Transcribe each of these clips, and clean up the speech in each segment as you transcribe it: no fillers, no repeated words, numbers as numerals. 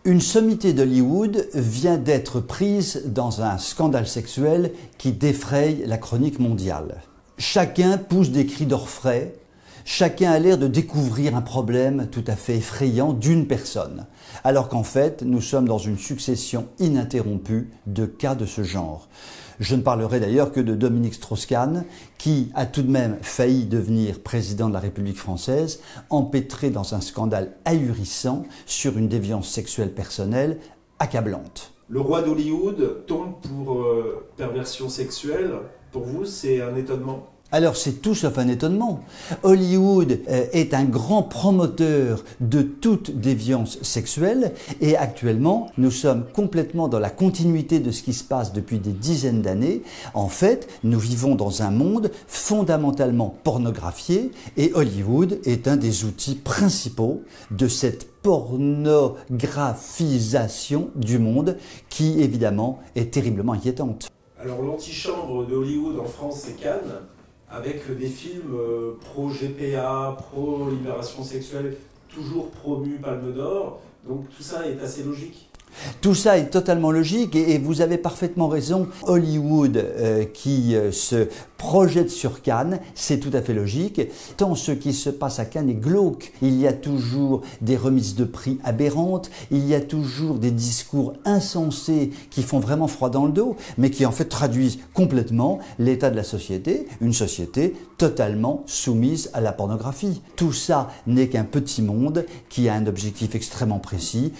Une sommité d'Hollywood vient d'être prise dans un scandale sexuel qui défraye la chronique mondiale. Chacun pousse des cris d'orfraie, chacun a l'air de découvrir un problème tout à fait effrayant d'une personne, alors qu'en fait, nous sommes dans une succession ininterrompue de cas de ce genre. Je ne parlerai d'ailleurs que de Dominique Strauss-Kahn, qui a tout de même failli devenir président de la République française, empêtré dans un scandale ahurissant sur une déviance sexuelle personnelle accablante. Le roi d'Hollywood tombe pour perversion sexuelle. Pour vous, c'est un étonnement ? Alors c'est tout sauf un étonnement. Hollywood est un grand promoteur de toute déviance sexuelle et actuellement nous sommes complètement dans la continuité de ce qui se passe depuis des dizaines d'années. En fait, nous vivons dans un monde fondamentalement pornographié et Hollywood est un des outils principaux de cette pornographisation du monde qui évidemment est terriblement inquiétante. Alors l'antichambre de Hollywood en France, c'est Cannes, avec des films pro-GPA, pro-libération sexuelle, toujours promus Palme d'Or. Donc tout ça est assez logique. Tout ça est totalement logique et vous avez parfaitement raison. Hollywood qui se projette sur Cannes, c'est tout à fait logique. Tant ce qui se passe à Cannes est glauque. Il y a toujours des remises de prix aberrantes, il y a toujours des discours insensés qui font vraiment froid dans le dos, mais qui en fait traduisent complètement l'état de la société, une société totalement soumise à la pornographie. Tout ça n'est qu'un petit monde qui a un objectif extrêmement précis,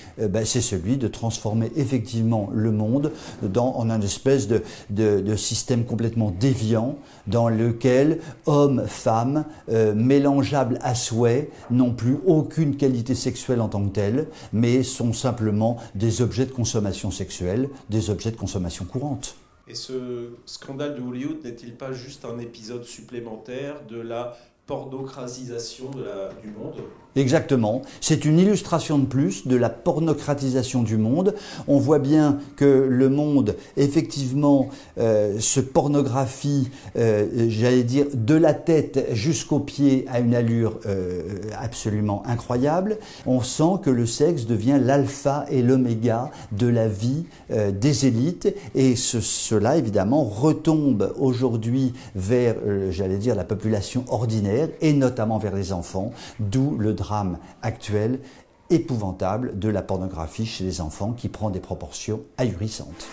c'est celui de transformer effectivement le monde en un espèce de système complètement déviant dans lequel hommes, femmes, mélangeables à souhait, n'ont plus aucune qualité sexuelle en tant que telle, mais sont simplement des objets de consommation sexuelle, des objets de consommation courante. Et ce scandale de Hollywood n'est-il pas juste un épisode supplémentaire de la pornocratisation du monde ? Exactement. C'est une illustration de plus de la pornocratisation du monde. On voit bien que le monde, effectivement, se pornographie, j'allais dire, de la tête jusqu'aux pieds à une allure absolument incroyable. On sent que le sexe devient l'alpha et l'oméga de la vie des élites. Et cela, évidemment, retombe aujourd'hui vers, j'allais dire, la population ordinaire et notamment vers les enfants, d'où le drame actuel épouvantable de la pornographie chez les enfants qui prend des proportions ahurissantes.